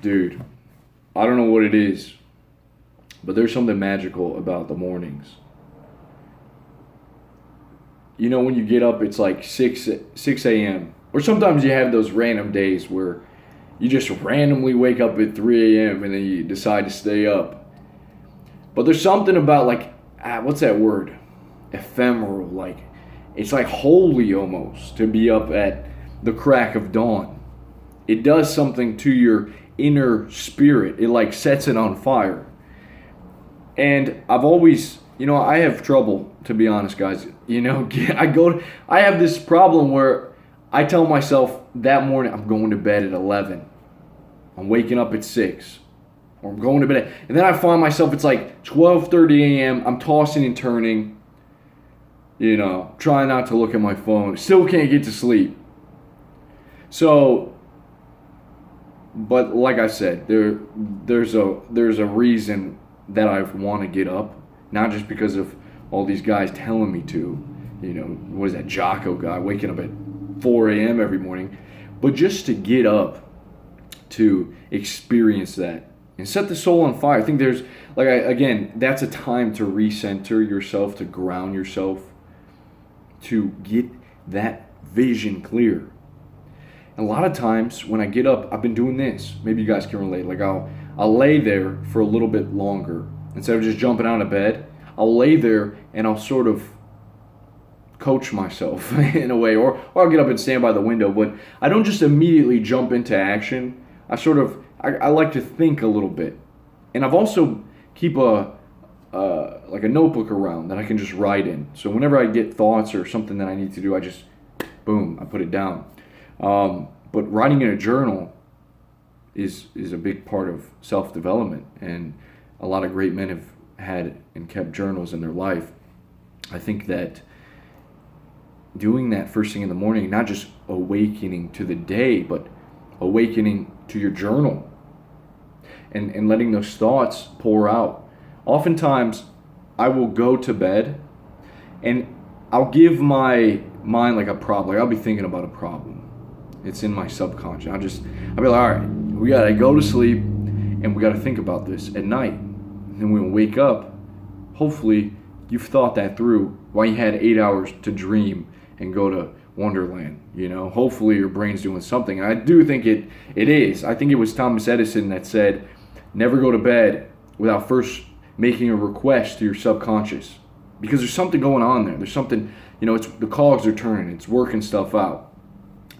Dude, I don't know what it is, but there's something magical about the mornings. You know, when you get up, it's like 6 a.m. Or sometimes you have those random days where you just randomly wake up at 3 a.m. and then you decide to stay up. But there's something about, like, what's that word? Ephemeral. Like, it's like holy almost to be up at the crack of dawn. It does something to your inner spirit. It like sets it on fire. And I've always, I have trouble, to be honest, guys. I have this problem where I tell myself that morning I'm going to bed at 11. I'm waking up at 6. Or I'm going to bed and then I find myself, it's like 12:30 a.m. I'm tossing and turning, trying not to look at my phone. Still can't get to sleep. So, but like I said, there's a reason that I want to get up, not just because of all these guys telling me to. What is that Jocko guy waking up at 4 a.m. every morning, but just to get up to experience that and set the soul on fire. I think there's, that's a time to recenter yourself, to ground yourself, to get that vision clear. And a lot of times when I get up, I've been doing this. Maybe you guys can relate. Like I'll lay there for a little bit longer. Instead of just jumping out of bed, I'll lay there and I'll sort of coach myself in a way. Or I'll get up and stand by the window. But I don't just immediately jump into action. I like to think a little bit. And I've also keep a notebook around that I can just write in. So whenever I get thoughts or something that I need to do, I just, boom, I put it down. But writing in a journal is a big part of self-development, and a lot of great men have had and kept journals in their life. I think that doing that first thing in the morning, not just awakening to the day, but awakening to your journal and letting those thoughts pour out. Oftentimes, I will go to bed and I'll give my mind like a problem. Like I'll be thinking about a problem. It's in my subconscious. I'll be like, all right, we gotta go to sleep and we gotta think about this at night. And then when we wake up, hopefully you've thought that through while you had 8 hours to dream and go to Wonderland. Hopefully your brain's doing something. And I do think it is. I think it was Thomas Edison that said, never go to bed without first making a request to your subconscious. Because there's something going on there. There's something, it's the cogs are turning. It's working stuff out.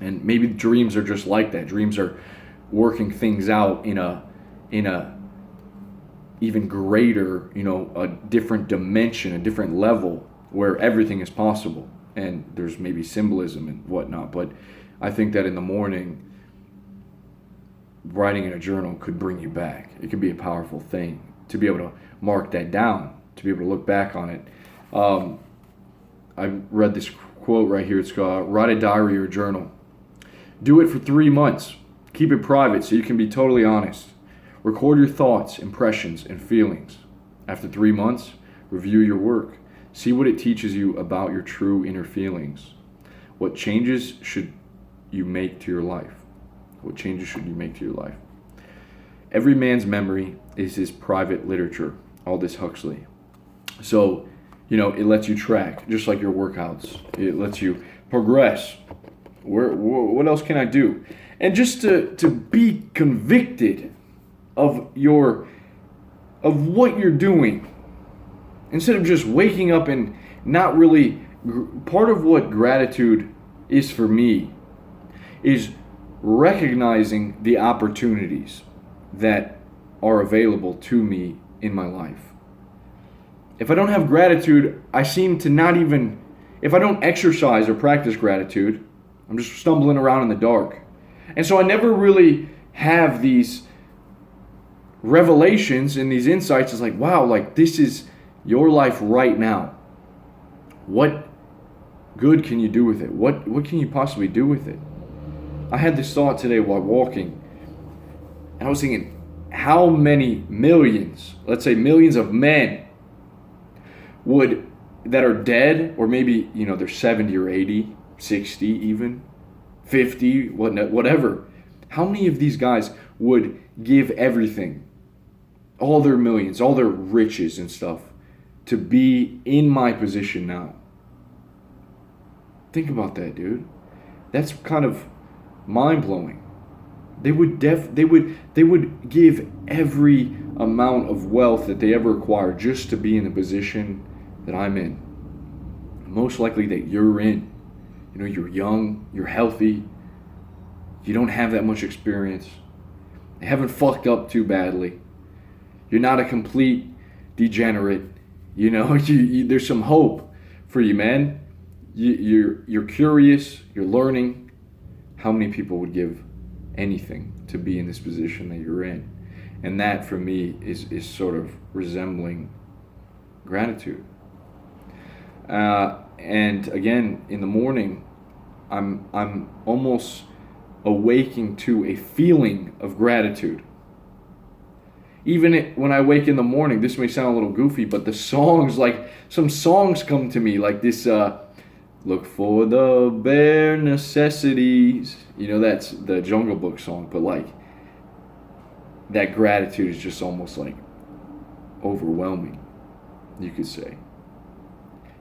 And maybe dreams are just like that. Dreams are working things out in a even greater, a different dimension, a different level where everything is possible. And there's maybe symbolism and whatnot. But I think that in the morning, writing in a journal could bring you back. It could be a powerful thing to be able to mark that down, to be able to look back on it. I read this quote right here. It's called, write a diary or journal. Do it for 3 months. Keep it private so you can be totally honest. Record your thoughts, impressions, and feelings. After 3 months, review your work. See what it teaches you about your true inner feelings. What changes should you make to your life? What changes should you make to your life? Every man's memory is his private literature. Aldous Huxley. So, it lets you track, just like your workouts. It lets you progress. What else can I do? And just to be convicted of what you're doing, instead of just waking up and not really. Part of what gratitude is for me is recognizing the opportunities that are available to me in my life. If I don't have gratitude, I seem to not even. If I don't exercise or practice gratitude, I'm just stumbling around in the dark. And so I never really have these revelations and these insights. It's like, wow, like this is your life right now. What good can you do with it? What can you possibly do with it? I had this thought today while walking. And I was thinking, how many millions, let's say millions of men that are dead, or maybe, they're 70 or 80, 60 even, 50, whatever. How many of these guys would give everything, all their millions, all their riches and stuff, to be in my position now. Think about that, dude. That's kind of mind-blowing. They would give every amount of wealth that they ever acquired just to be in the position that I'm in. Most likely that you're in. You know, you're young, you're healthy, you don't have that much experience, you haven't fucked up too badly, you're not a complete degenerate. You know, there's some hope for you, man. You're curious, you're learning. How many people would give anything to be in this position that you're in? And that for me is sort of resembling gratitude. And again, in the morning, I'm almost awaking to a feeling of gratitude. Even when I wake in the morning, this may sound a little goofy, but the songs, like some songs come to me, like this, look for the bare necessities. You know, that's the Jungle Book song, but like that gratitude is just almost like overwhelming, you could say.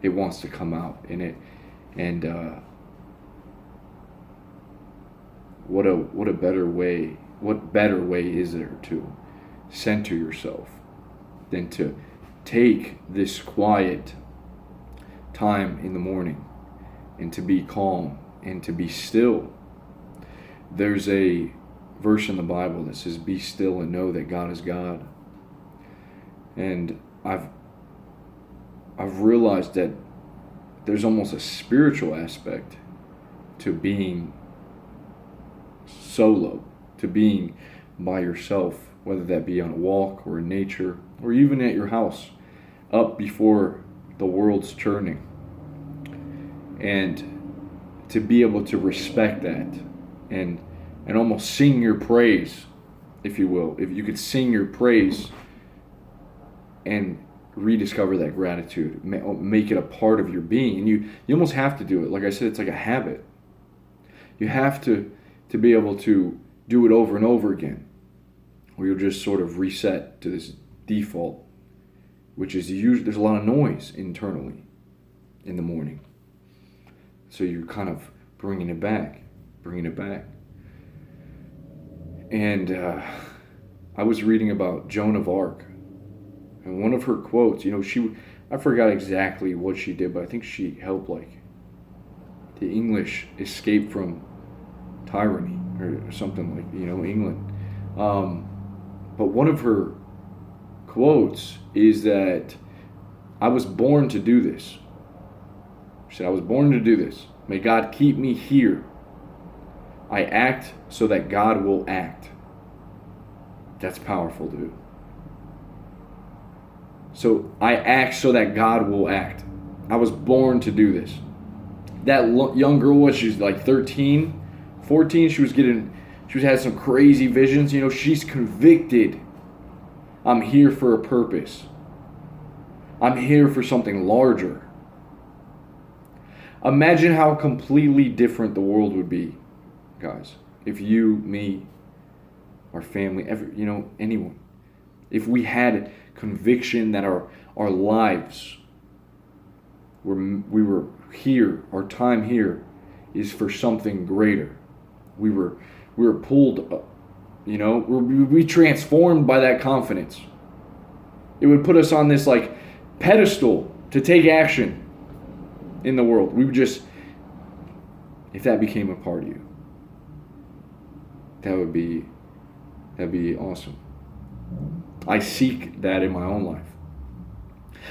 It wants to come out in it, and what better way is there to center yourself than to take this quiet time in the morning and to be calm and to be still. There's a verse in the Bible that says, "Be still and know that God is God." And I've realized that there's almost a spiritual aspect to being solo, to being by yourself, whether that be on a walk or in nature or even at your house, up before the world's turning. And to be able to respect that and almost sing your praise, if you will. If you could sing your praise and rediscover that gratitude, make it a part of your being. And you almost have to do it. Like I said, it's like a habit. You have to be able to do it over and over again, or you'll just sort of reset to this default, which is there's a lot of noise internally in the morning. So you're kind of bringing it back. And I was reading about Joan of Arc, and one of her quotes, you know, I forgot exactly what she did, but I think she helped like the English escape from tyranny or something, like, you know, England. But one of her quotes is that I was born to do this. She said, I was born to do this. May God keep me here. I act so that God will act. That's powerful, dude. So I act so that God will act. I was born to do this. That young girl, she's like 13, 14. She was had some crazy visions. You know, she's convicted. I'm here for a purpose. I'm here for something larger. Imagine how completely different the world would be, guys, if you, me, our family, anyone, if we had conviction that our lives we were here, our time here is for something greater. We were pulled up, we transformed by that confidence. It would put us on this like pedestal to take action in the world. We would just, if that became a part of you, that'd be awesome. I seek that in my own life.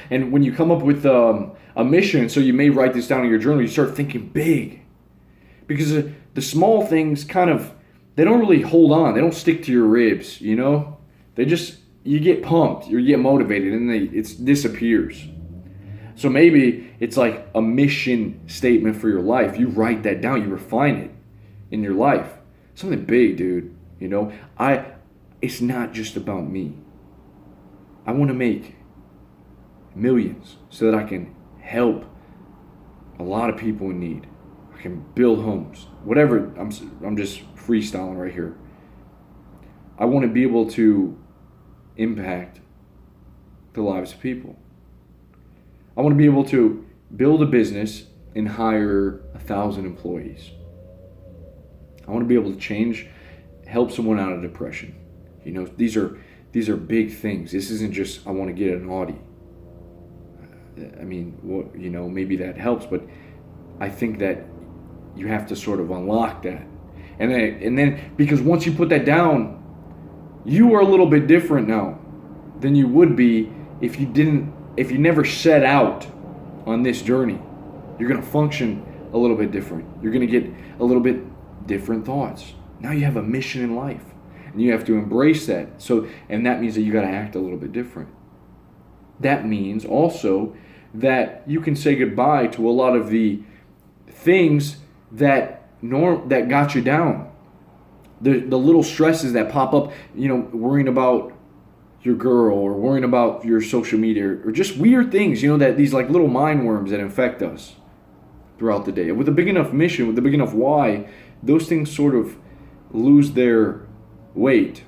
And when you come up with a mission, so you may write this down in your journal, you start thinking big. Because the small things they don't really hold on. They don't stick to your ribs, you know? You get pumped, you get motivated, and it disappears. So maybe it's like a mission statement for your life. You write that down, you refine it in your life. Something big, dude. You know, it's not just about me. I want to make millions so that I can help a lot of people in need. I can build homes. Whatever, I'm just freestyling right here. I want to be able to impact the lives of people. I want to be able to build a business and hire 1,000 employees. I want to be able to help someone out of depression. These are big things. This isn't just I want to get an Audi. I mean, maybe that helps, but I think that you have to sort of unlock that. And then because once you put that down, you are a little bit different now than you would be if you never set out on this journey. You're going to function a little bit different. You're going to get a little bit different thoughts. Now you have a mission in life, and you have to embrace that. And that means that you got to act a little bit different. That means also that you can say goodbye to a lot of the things that got you down. The little stresses that pop up, worrying about your girl or worrying about your social media or just weird things, that these like little mind worms that infect us throughout the day. With a big enough mission, with a big enough why, those things sort of lose their weight.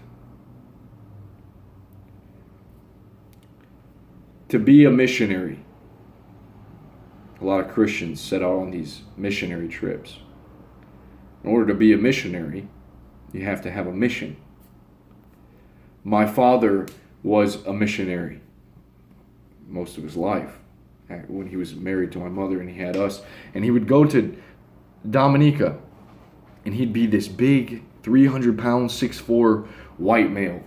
To be a missionary, a lot of Christians set out on these missionary trips. In order to be a missionary, you have to have a mission. My father was a missionary most of his life when he was married to my mother and he had us. And he would go to Dominica and he'd be this big 300-pound, 6'4" white male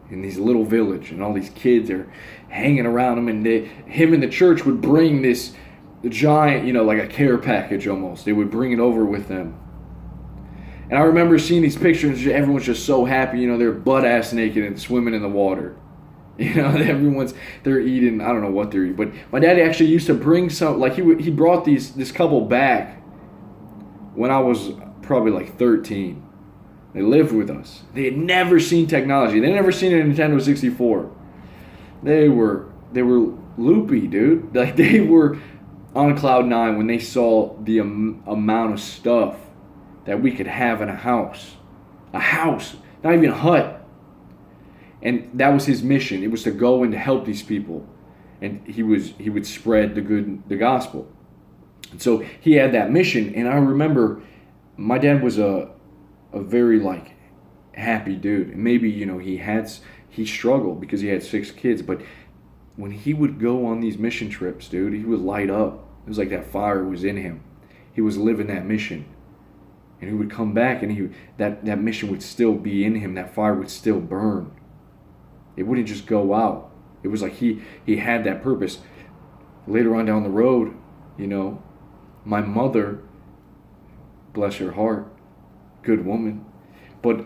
in this little village, and all these kids are hanging around him, and him and the church would bring this giant, like a care package almost. They would bring it over with them. And I remember seeing these pictures, everyone's just so happy, they're butt-ass naked and swimming in the water. They're eating, I don't know what they're eating, but my daddy actually used to bring some, like he brought this couple back when I was probably like 13. They lived with us. They had never seen technology. They had never seen a Nintendo 64. They were loopy, dude. Like they were on cloud nine when they saw the amount of stuff that we could have in a house, not even a hut. And that was his mission. It was to go and to help these people, and he would spread the gospel. And so he had that mission. And I remember my dad was a very like happy dude, and maybe he struggled because he had 6 kids, but when he would go on these mission trips, dude, he would light up. It was like that fire was in him. He was living that mission, and he would come back, and that mission would still be in him. That fire would still burn. It wouldn't just go out. It was like he had that purpose. Later on down the road, my mother, bless her heart, good woman, but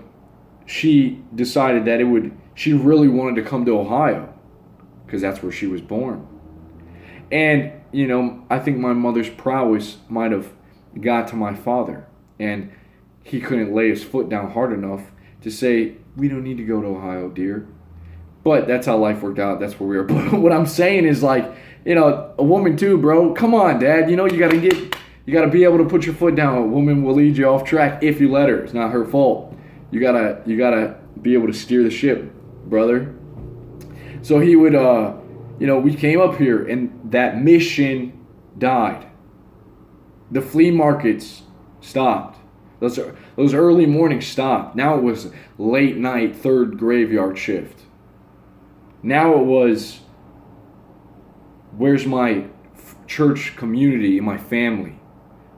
she decided that she really wanted to come to Ohio because that's where she was born. And I think my mother's prowess might have got to my father, and he couldn't lay his foot down hard enough to say, we don't need to go to Ohio, dear. But that's how life worked out. That's where we are. But what I'm saying is like, a woman too, bro. Come on, Dad. You gotta be able to put your foot down. A woman will lead you off track if you let her. It's not her fault. You gotta be able to steer the ship, brother. So he would, we came up here and that mission died. The flea markets stopped. Those early mornings stopped. Now it was late night, third graveyard shift. Now it was, where's my church community and my family?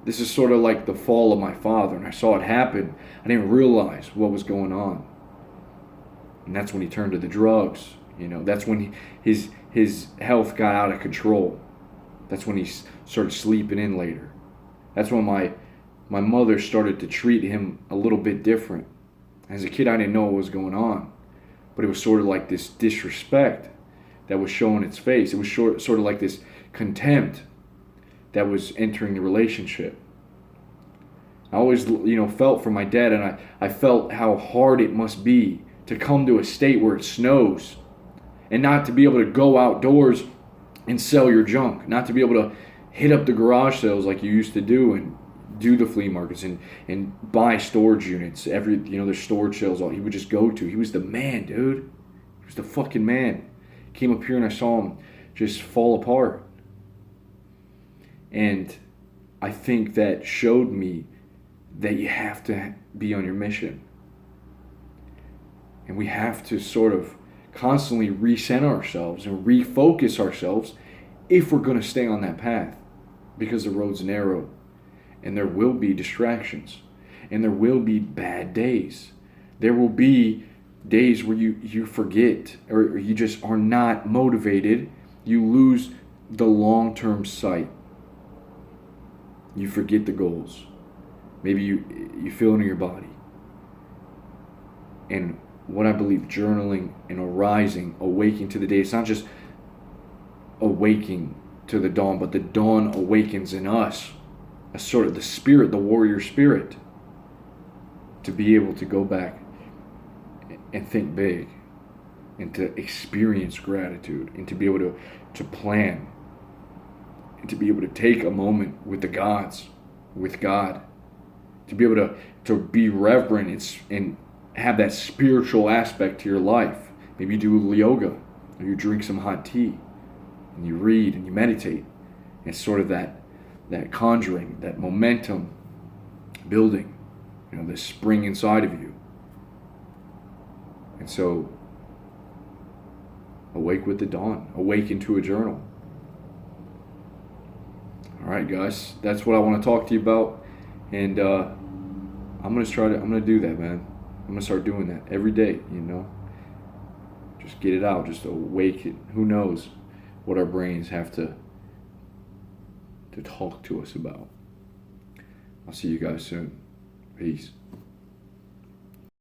This is sort of like the fall of my father, and I saw it happen. I didn't realize what was going on. And that's when he turned to the drugs. That's when his health got out of control. That's when he started sleeping in later. That's when my mother started to treat him a little bit different. As a kid, I didn't know what was going on. But it was sort of like this disrespect that was showing its face. It was sort of like this contempt that was entering the relationship. I always, felt for my dad, and I felt how hard it must be to come to a state where it snows and not to be able to go outdoors and sell your junk, not to be able to hit up the garage sales like you used to do and do the flea markets and buy storage units. There's storage sales. All he would just go to. He was the man, dude. He was the fucking man. Came up here and I saw him just fall apart. And I think that showed me that you have to be on your mission. And we have to sort of constantly recenter ourselves and refocus ourselves if we're going to stay on that path. Because the road's narrow. And there will be distractions. And there will be bad days. There will be days where you forget or you just are not motivated. You lose the long-term sight. You forget the goals. Maybe you feel it in your body. And what I believe journaling and arising, awaking to the day, it's not just awaking to the dawn, but the dawn awakens in us. A sort of the spirit, the warrior spirit, to be able to go back and think big and to experience gratitude and to be able to plan and to be able to take a moment with the gods, with God, to be able to be reverent and have that spiritual aspect to your life. Maybe you do yoga or you drink some hot tea and you read and you meditate. It's sort of that conjuring, that momentum building, this spring inside of you. And so, awake with the dawn. Awake into a journal. All right, guys, that's what I want to talk to you about, and I'm gonna do that, man. I'm gonna start doing that every day. Just get it out, just awaken. Who knows what our brains have to talk to us about. I'll see you guys soon. Peace.